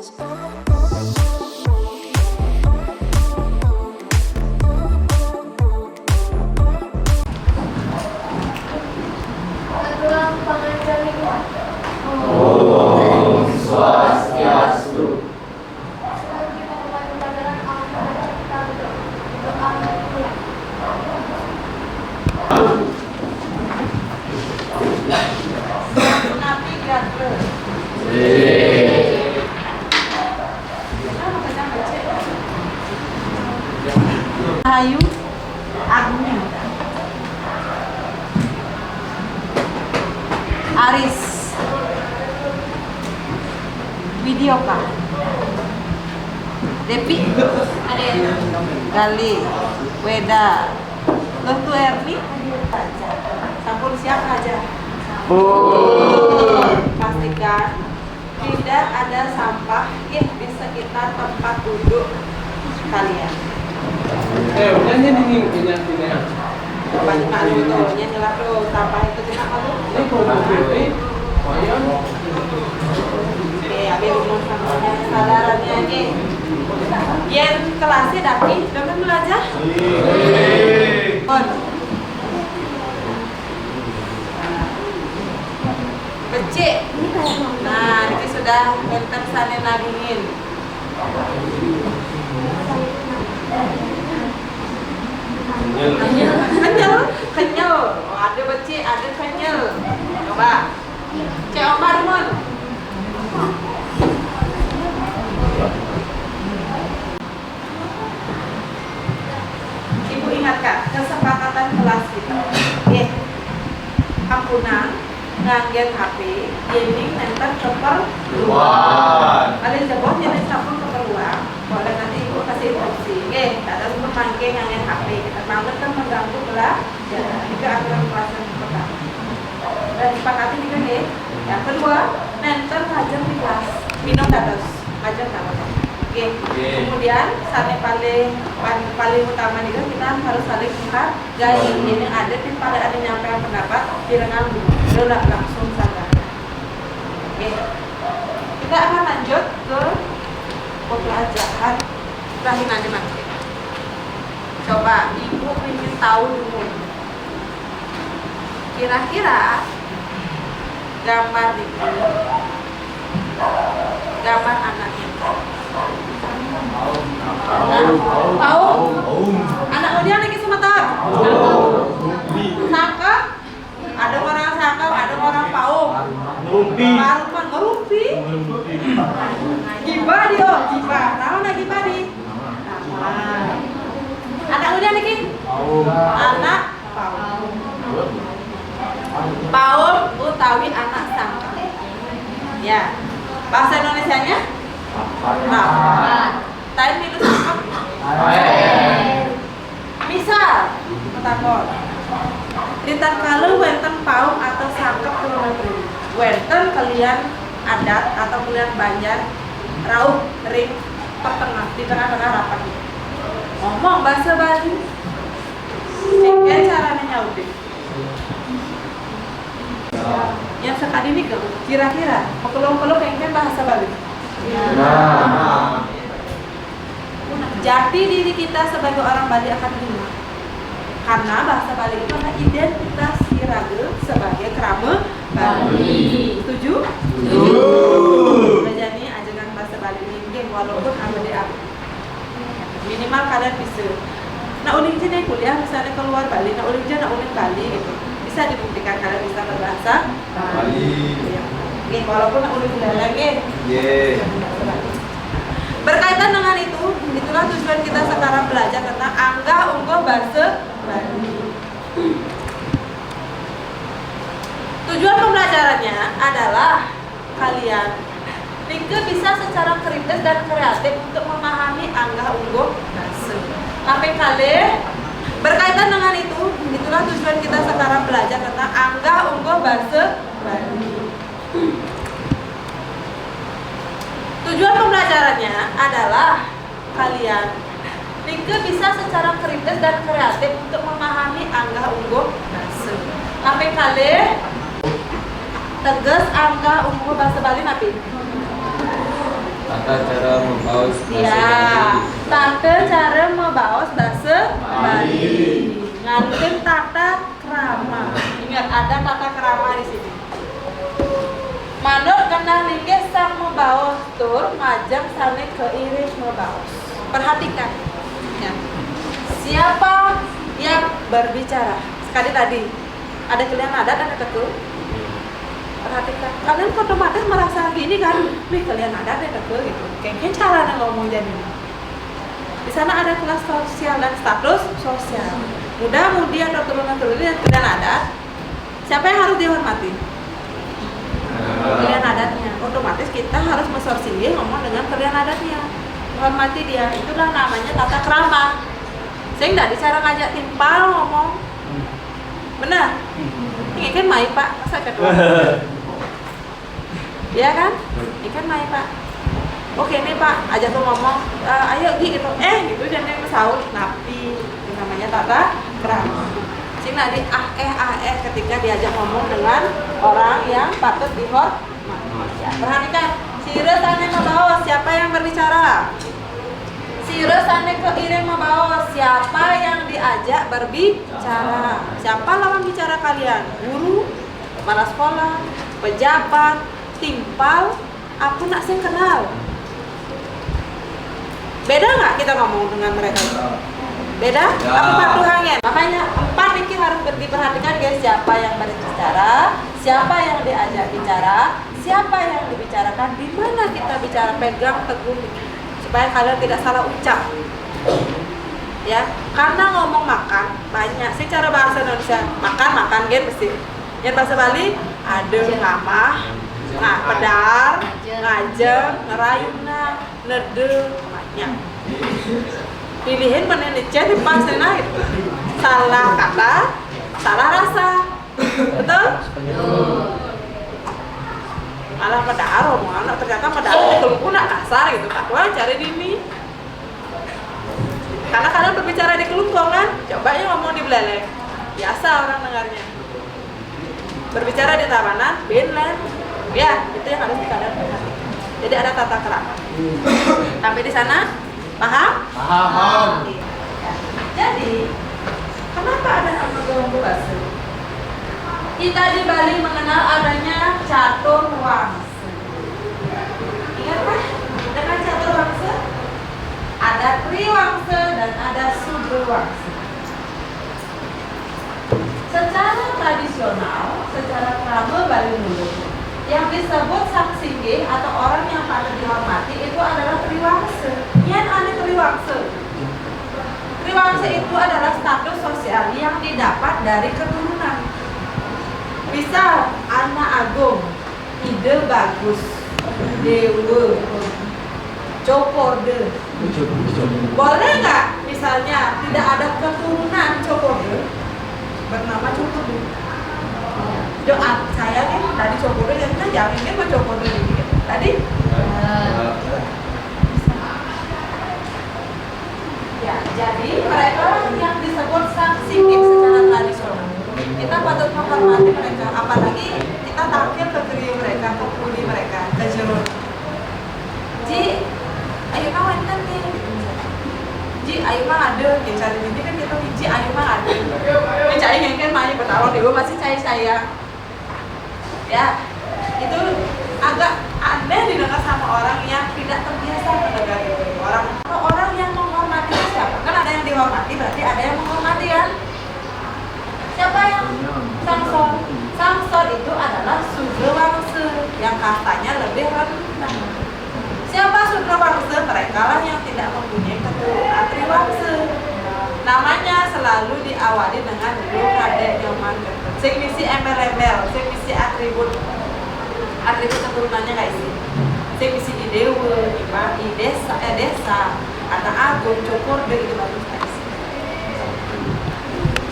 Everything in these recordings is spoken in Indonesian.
Om Swastiastu. Rahayu Agni Aris Widyoka Depi Gali Weda Lotu Erni Sampun siap aja. Pastikan tidak ada sampah di sekitar tempat duduk kalian. Udah nih Banyak malu tuh, nyelah tuh, sampah itu tidak malu. Ini kalau Oke, abi umum sama kesadarannya aja. Yang kelasnya daki, udah belajar? On. Becik. Nah, ini sudah enter sana nagingin. Kenyal. Oh, ada becik, ada kenyal. Coba. Cek Omar Mon. Ibu ingat Kak, kesepakatan kelas kita. Ampunan, nganggen HP, gaming, nonton keperluan. Kalian jawab jenis sampun keperluan. Boleh nanti ibu kasih instruksi. Tak ada untuk mangke nganggen HP. Kita banget kan mengganggu belah. Juga aturan kelas yang pertama. Dan disepakati juga nih. Yang kedua, nonton ngajar di kelas. Minum dados, ngajar dados. Kemudian saat paling utama juga kita harus saling menghargai. Ini ada di pada ada nyampaikan pendapat direngang dulu, langsung saja. Kita akan lanjut ke pembelajaran terakhir nanti. Coba ibu ingin tahu dulu. Kira-kira gambar itu, gambar anaknya. Anak udah lagi semetar. Sangka, ada orang sangka, ada orang paung. Baruman ngerumpi. Gibah dia, gibah. Tahu nak gibah di? Anak udah lagi. Anak paung. Paung utawi anak sangka. Ya. Bahasa Indonesianya? Time minus apa? Misal, takon. Rintan kalau wenten paung atau sangkep kilometer. Wenten kalian adat atau kalian banjar rauh ring pertengah di tengah-tengah rapat. Ngomong bahasa Bali. Ini caranya nyautin. Yang sekali ini kira-kira pekelong-kelong yang bahasa Bali. Jati diri kita sebagai orang Bali akan hilang karena bahasa Bali itu adalah identitas Sirage sebagai kerama Bali. Setuju? Jadi ajaran bahasa Bali ini walaupun ada minimal kalian bisa. Nah uling jenis kuliah misalnya keluar Bali, nah uling jenis uling Bali gitu. Bisa dibuktikan kalian bisa berbahasa Bali. Walaupun nak uling lagi. Berkaitan dengan itu, itulah tujuan kita sekarang belajar tentang angga ungguh bahasa Bali. Tujuan pembelajarannya adalah kalian bisa secara kritis dan kreatif untuk memahami angga ungguh bahasa. Tapi kalian berkaitan dengan itu, itulah tujuan kita sekarang belajar tentang angga ungguh bahasa Bali. Tujuan pembelajarannya adalah kalian bisa secara kritis dan kreatif untuk memahami angga ungguh bahasa. Tapi kalian tegas angga ungguh bahasa Bali napi? Tata cara membaus bahasa Ya, Bali. tata cara membaos bahasa Bali. Ngantin tata krama. Ingat ada tata krama di sini. Manut kenal linggih sang membaos tur majang sane keiring membaos. Perhatikan. Ya. Siapa yang berbicara? Sekali tadi ada kalian adat, ada ketul. Perhatikan. Kalian otomatis merasa gini kan? Nih kalian adat, ada ketul gitu. Kayaknya cara ngomong jadi. Di sana ada kelas sosial dan status sosial. Muda-mudi atau turunan-turunan dan kalian adat. Siapa yang harus dihormati? Kalian adatnya. Otomatis kita harus mensorsingin ngomong dengan kalian adatnya. Menghormati dia. Itulah namanya tata krama. Saya nggak cara ngajak timpal ngomong. Benar? Ini kan mai pak, masa kedua? Iya kan? Ini kan mai pak. Oke nih pak, ajak tuh ngomong, ayo gitu, gitu jangan yang saut, napi, itu namanya tata krama. Sing nadi ketika diajak ngomong dengan orang yang patut dihormati. Ya, perhatikan, sire tane membawa siapa yang berbicara? Sire tane keiring membawa siapa yang diajak berbicara? Siapa lawan bicara kalian? Guru, kepala sekolah, pejabat, timpal, aku nak sing kenal. Beda nggak kita ngomong dengan mereka? Beda? Apa patuhannya? Makanya 4 ini harus diperhatikan guys. Siapa yang berbicara, siapa yang diajak bicara, siapa yang dibicarakan, di mana kita bicara, pegang teguh supaya kalian tidak salah ucap. Ya, karena ngomong makan banyak. Secara bahasa Indonesia makan gitu pasti. Yang bahasa Bali ada ngamah, pedar, ngajeng, ngerayuna, nede, banyak. Pilihin penelitian di pas naik. Salah kata, salah rasa. Betul? Malah pedar omongan, ternyata pedar itu nak kasar gitu. Tak boleh cari dini. Karena kalian berbicara di kelungkong kan, coba ya ngomong di beleleng. Biasa orang dengarnya. Berbicara di tabanan, binland. Ya, itu yang harus kalian perhatikan. Jadi ada tata krama. Sampai di sana, paham? Paham. Ya. Jadi, kenapa ada amalgam bahasa? Kita di Bali mengenal adanya catur wangsa. Ingat kan? Dengan catur wangsa ada triwangsa dan ada sudrawangsa. Secara tradisional, secara krama Bali dulu, yang disebut sang singgih atau orang yang patut dihormati itu adalah triwangsa. Yang ada triwangsa. Triwangsa itu adalah status sosial yang didapat dari keturunan. Bisa anak agung, ide bagus, dewa, cokorde. Boleh nggak misalnya tidak ada keturunan cokorde bernama cokorde? Doa saya nih tadi cokorde yang kan jaminnya mau cokorde ini tadi. Ya, jadi mereka yang disebut sang singgih secara tradisional. Kita patut menghormati mereka, apalagi kita tampil ke kiri mereka, ke kuli mereka, ke jeruk. Ji, ayo kawan kan nih. Ji, ayo mah ada, yang cari ini kan kita Ji, ayo mah ada. Mencari yang kan mah bertahun dulu masih saya. Ya, itu agak aneh didengar sama orang yang tidak terbiasa mendengar itu. Orang yang menghormati siapa? Kan ada yang dihormati, berarti ada yang menghormati kan? Siapa yang Samson? Samson itu adalah sudrawangsa yang kastanya lebih rendah. Siapa sudrawangsa? Mereka lah yang tidak mempunyai keturunan triwangsa. Namanya selalu diawali dengan dulu kadek nyoman. Sing misi embel-embel, sing misi atribut keturunannya kayak isi. Sing misi idewa, desa, anak agung, cokorde itu bagus kayak isi.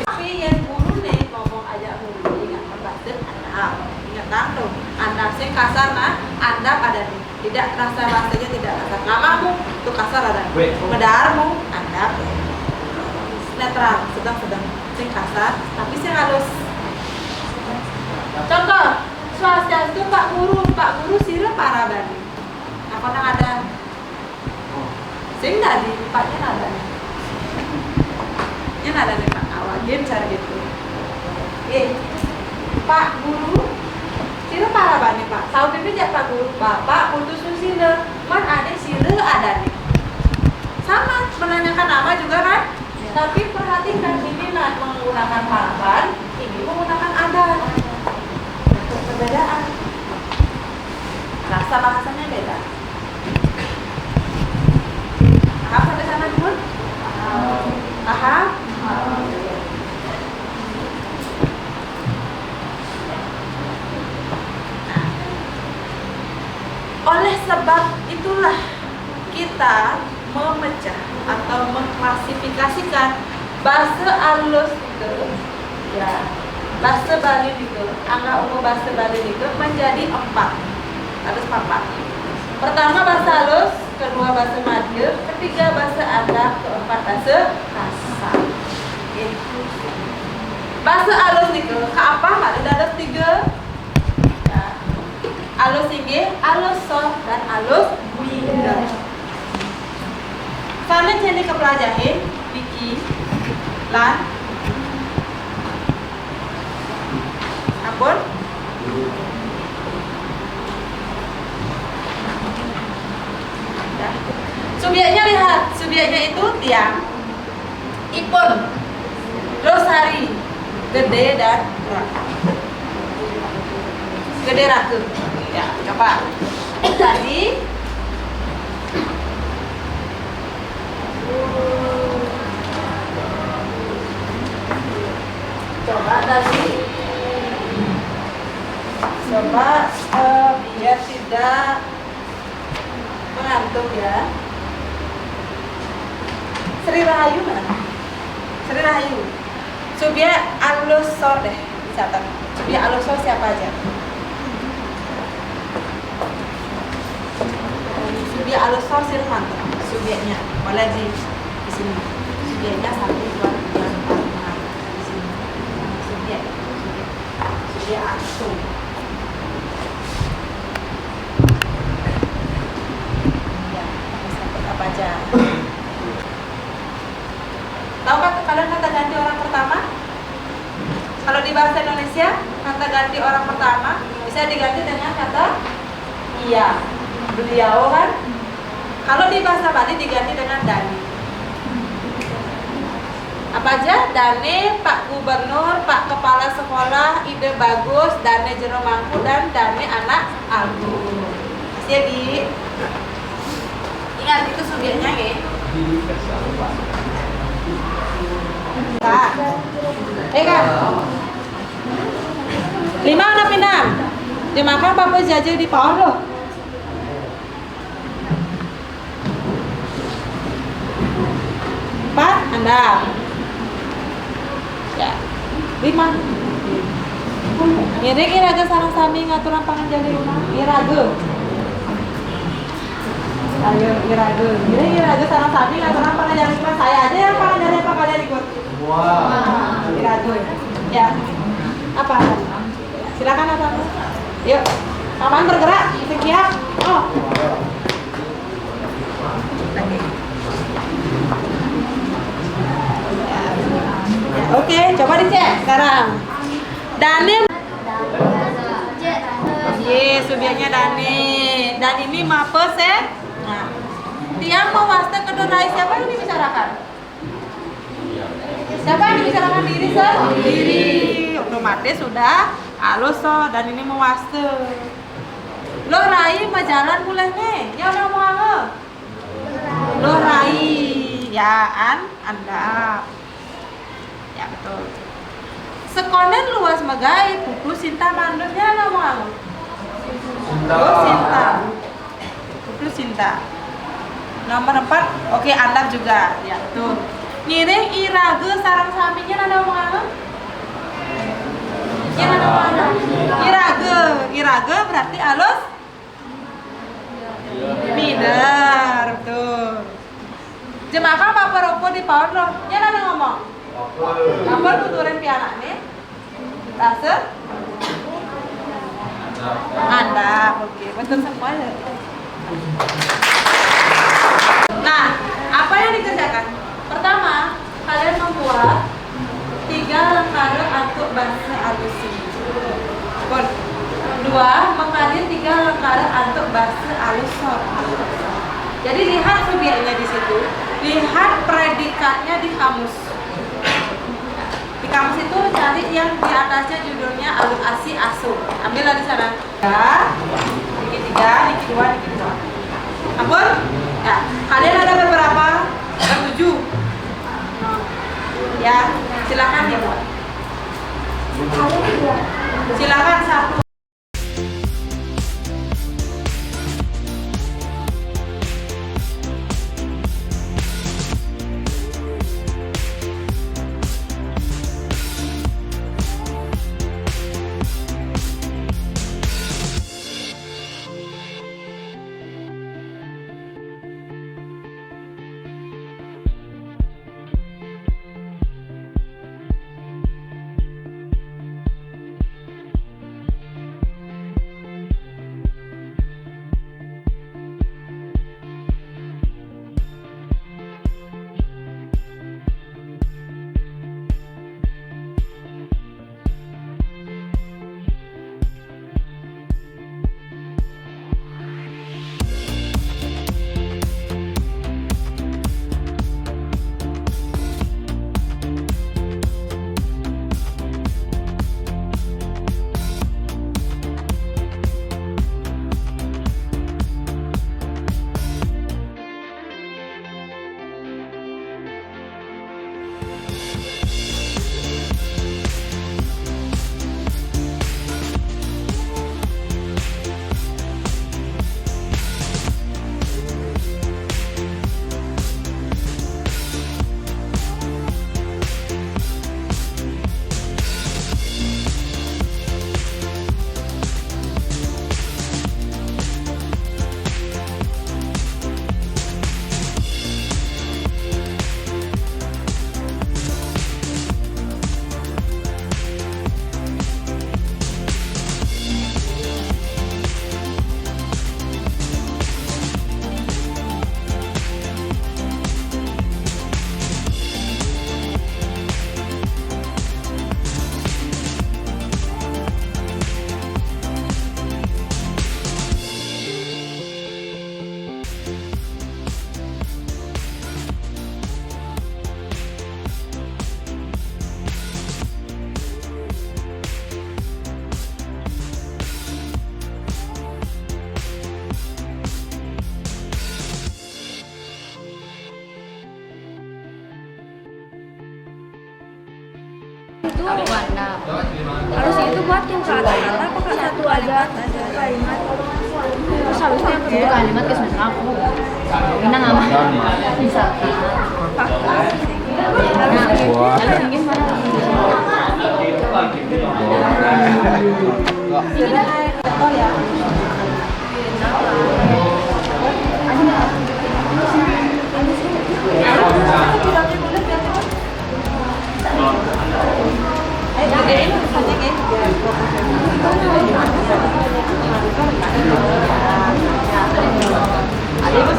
Tapi yang guru nih ngomong aja guru ingat membaca andap, ingat tuh andap sing kasar nah, andap ada nih. Tidak rasa rasanya tidak kasar. Ngamamu itu kasar ada. Medarmu andap. Netral, sedang sing kasar, tapi sing halus. Contoh, swastiastu Pak Guru sira para bani. Apakah ada Sing nggak di Paknya nada nih. Nya nada nih Pak. Awalin cara gitu. Pak Guru, sila para bani Pak. Tahu pipi jak Pak Guru. Bapak putus susila. Man ada sila ada nih. Sama menanyakan nama juga kan? Tapi perhatikan ini menggunakan harapan, ini menggunakan adat. Perbedaan. Rasa bahasanya beda. Paham sampai sana dulu? Paham? Oleh sebab itulah kita memecah atau mengklasifikasikan bahasa alus itu, ya, bahasa Bali itu, angka umum bahasa Bali itu menjadi 4. Ada 4. Pertama bahasa alus, kedua bahasa Madya, ketiga bahasa adat, keempat bahasa kasar. Bahasa alus itu, ke apa? Ada 3. Ya. Alus tinggi, alus soft, dan alus winda. Sana jadi kepelajaran Vicky, Lan, ampun. Subjeknya lihat, subjeknya itu tiang, ipun, losari, gede dan raka. Gede raka. Ya, coba. Tadi coba biar tidak mengantuk ya. Sri Rahayu mana? Sri Rahayu. Subjek alusor deh, catat. Subjek alusor siapa aja? Subjek alusor Silvanto. Subjeknya boleh di sini. Subjeknya 1, 2, 3, 4, 5 di sini. Subjek alusor. Ya, apa aja? Tahukah kalian kata ganti orang pertama? Kalau di bahasa Indonesia, kata ganti orang pertama bisa diganti dengan kata iya, beliau kan? Kalau di bahasa Bali diganti dengan Dani. Apa aja? Dani, Pak Gubernur, Pak Kepala Sekolah, ide bagus, Dani Jero Mangku, dan Dani anak Agung. Masih ya, Gi? Ingat itu subjeknya, Gi? Kak. Kan? 5 anak pinang. Dimakan Papa jajah di pohon loh. Pak, Anda. Ya. 5. Miring iraga sarang sami ngaturan pangan jadi rumah. Iraga. Ayo, iraga. Miring iraga sarang sami ngaturan pangan jadi rumah. Saya aja yang pangan jadi apa kalian ikut? Wah. Iraga. Ya. Apa? Silakan apa? Yuk. Paman bergerak. Siap. Oh. Lagi. Oke, coba dicek sekarang. Dani. Subjeknya Dani. Dan ini mapes ya. Nah, tiang mewasta kedorai siapa yang dibicarakan? Siapa yang dibicarakan? Diri sendiri. Otomatis sudah halus so. Dan ini mewasta. Lo rai majalan mulai nih. Ya udah mau apa? Lo rai. Ya Anda. Ya betul. Sekonen luas megai Putu Sinta mandurnya nama Sinta. Putu Sinta. Nomor 4. Oke, Anda juga. Ya betul. Ngiring irage sarang sampingnya ada mana? Ya ada mana? Irage berarti alus. Mider, betul. Jemaah Bapak Ropo di pohon loh. Ya ada ngomong. Apa tuturin piala nih? Rasa? Anda, oke, betul semua ya. Nah, subyeknya di situ, lihat predikatnya di kamus. Di kamus itu cari yang di atasnya judulnya alur asi asu. Ambillah di sana. Ya, dikit 3, dikit 2, dikit 2. Ampun? Ya, kalian ada beberapa? Ada 7. Ya, silakan dibuat. Silakan 1. Itu warna. Harus itu buat yang kata-kata apa satu aja kalimat. Terus habis itu yang kedua kalimat ke sana aku. Ini nama. Misalkan fakta. Wah. Ini mana? Oh ya.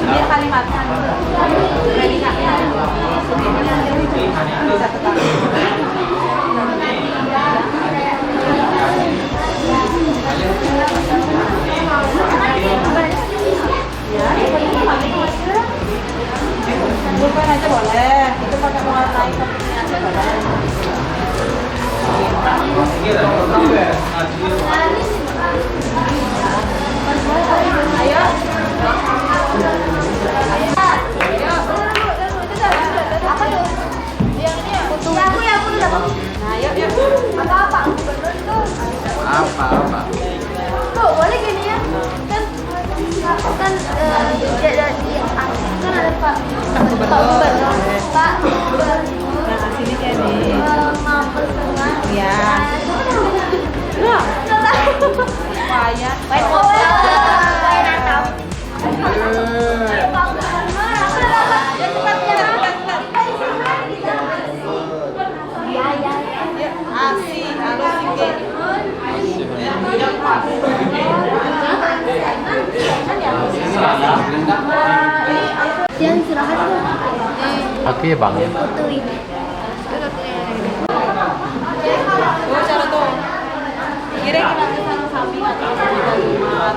Biar kalimatnya predikatnya bisa tetap. Bukan aja boleh, itu pakai mewarnai topiknya aja boleh. Ayo. Apa tuh? Yang ini ya? Aku ya, aku udah. Nah, yuk. Apa? Bener itu. Apa? Tuh, boleh gini ya? Kan ada Pak Gubernur. Pak Gubernur. Nah, sini kayak di Mampus tengah. ya. Wah, payah. Baik, Natal. Asi, halus sikit. Yang istirahat tuh. Oke bang ya. Foto ini. Oh, cara tuh. Kira kita ke sana samping atau kita lihat.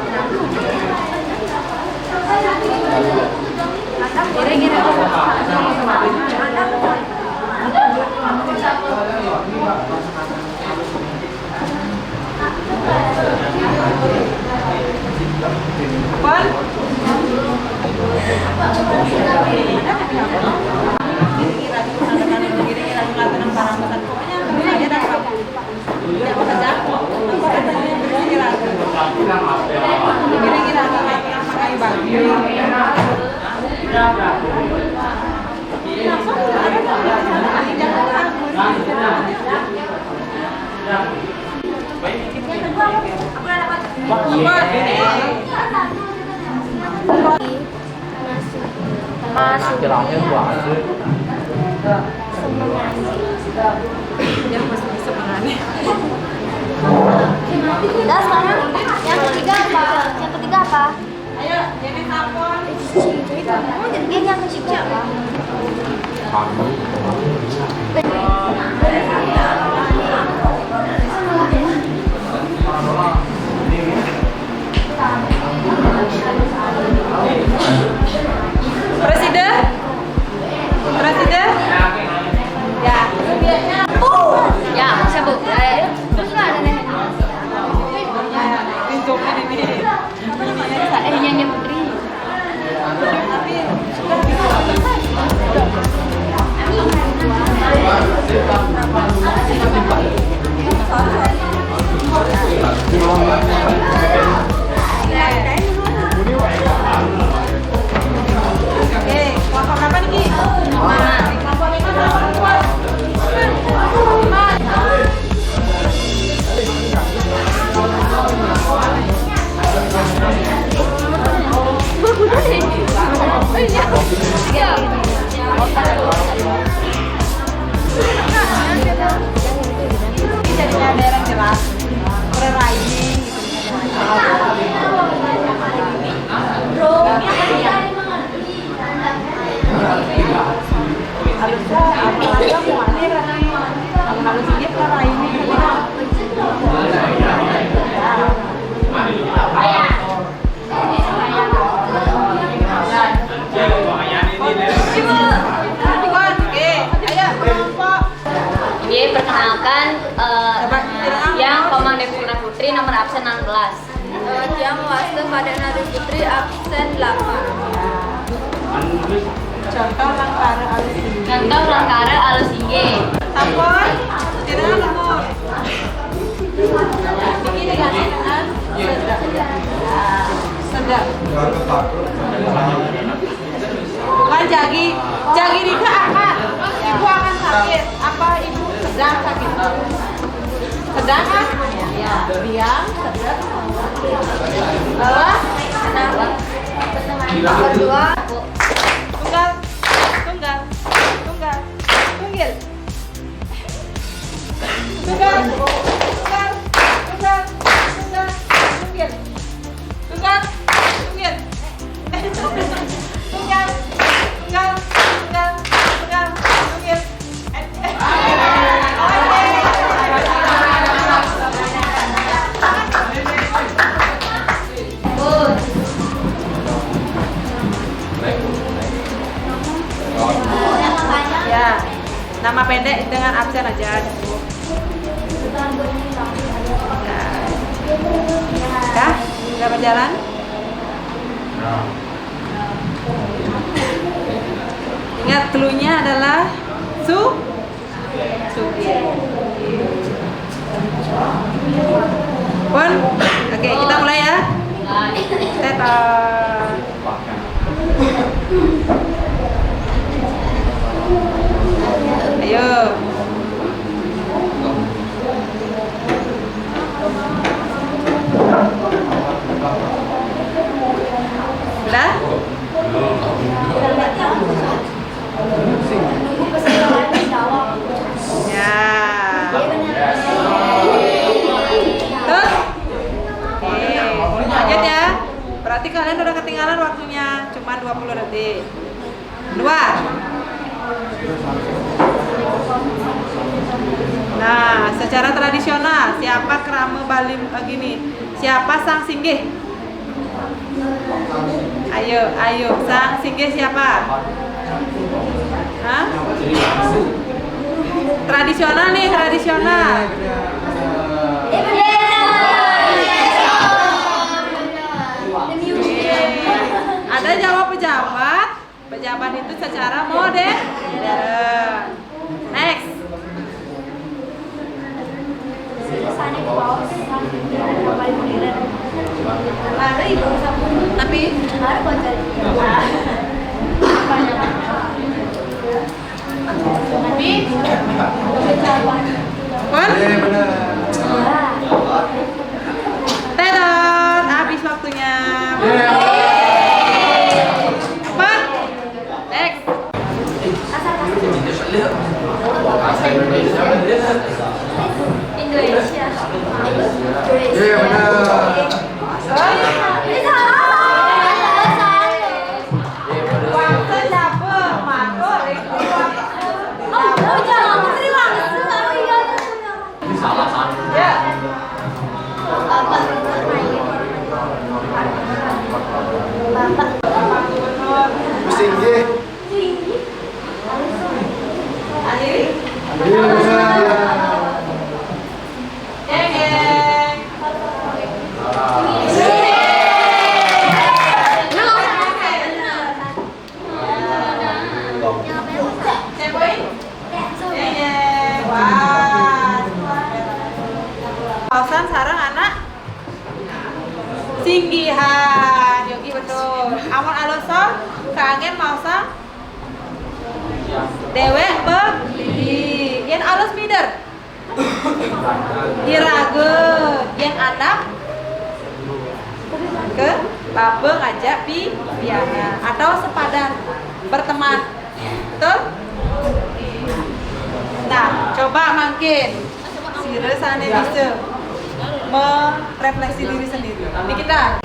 Masuk. Cilangnya banget sih. Yang masih bisa menangi. Udah sekarang yang ketiga apa? Yang ketiga apa? Ayo, jadi sabun. Oh, jadi yang ketiga apa? Kami. Presiden? Presiden? Ya. Ya, sebut. Terus lah ada nih. Tunjukin ini. Nyanyi Putri. Tapi sudah bisa. Oke, kelompok berapa nih, Ki? Kelompok 5 sama kelompok 5. Jadinya ada yang jelas. Rewriting gitu. Halusnya apalagi aku mandir halus ini rewriting. Ini perkenalkan yang Komando Pura Putri nomor absen 16. Yang Wasda pada Nadi Putri absen 8. Contoh langkara alus ini. Contoh langkara alus ingge. Sampun, tidak lemur. Ini diganti dengan sedap. Bukan jagi. Jagi Rika akan. Ibu akan sakit. Apa ibu sedang sakit? Sedang kan? Ya. Diam, sedang. Lelah. Kedua, Tunggal. Tunggal. Tunggal. Tunggil. Tunggal. Tunggal. Tunggal. Tunggal. Tunggil. Tunggal. Tunggil. Tunggal. Tunggal. Tunggal. Tunggal. Tunggil. Ya, nama pendek dengan absen aja. Ya, udah berjalan? Ingat clue-nya adalah subjek. Pun, oke kita mulai ya. Teta. Ayo. Udah? Ya. Terus? Oke, lanjut ya. Berarti kalian udah ketinggalan waktunya, cuma 20 detik. 2. Nah, secara tradisional siapa kerama Bali gini? Siapa sang singgih? Ayo, ayo, sang singgih siapa? Hah? Tradisional nih, tradisional. Ada jawab pejabat, pejabat itu secara modern. Next. Tapi Tetot, habis waktunya. Cepat. Next. Indonesia. Waktu siapa? Mako, Riko. Salah satu. Ya. Bapak Gubernur. Andiri. Geng, geng. Cepoin. Geng, geng. Wah. Pausan sarang anak Singgihan. Yogi betul. Amun alosor kangen mausa dewek beli. Yen alus mider. Irageun. Yen anak ke babe ngajak piana atau sepadan berteman. Betul? Nah, coba makin sire sane bisa merefleksi diri sendiri. Ini kita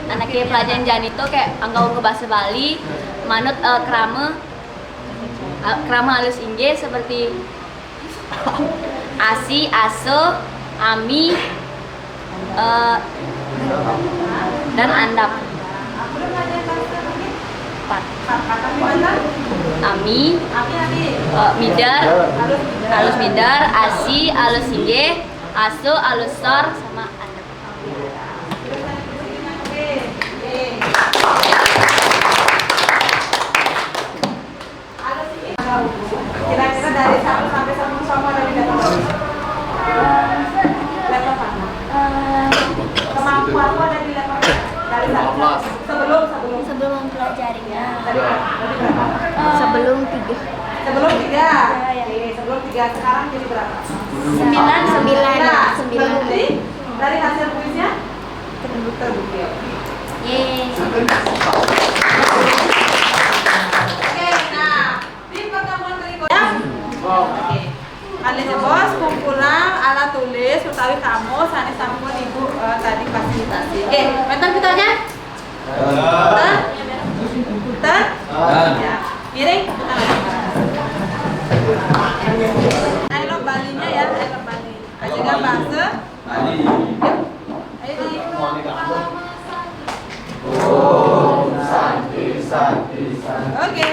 Anak kayak pelajaran jan itu kayak anggau ke bahasa Bali manut krama halus inggih seperti asi, aso, ami, dan andap. Empat. Ami, midar, halus midar, asi, halus inggih, aso, halus sor, sama andap. Kira-kira dari 1 sampai 10 sama dari level mana? Kemampuanmu ada di level dari 1 sebelum mempelajarinya. tadi berapa? Sebelum 3. Sebelum 3. Ya. Oke, sebelum 3 sekarang jadi berapa? 9. Terbukti dari hasil kuisnya? Terbukti. Yeay. Oke, nah di pertemuan berikutnya, oke, kalian bos kumpulan alat tulis utawi kamu sanes sampun ibu tadi fasilitasi. Oke, mental kitanya? Ten? Ya, miring. Ayo balinya ya, ayo bali. Ajaga bahasa. Yuk, ayo di. Oke.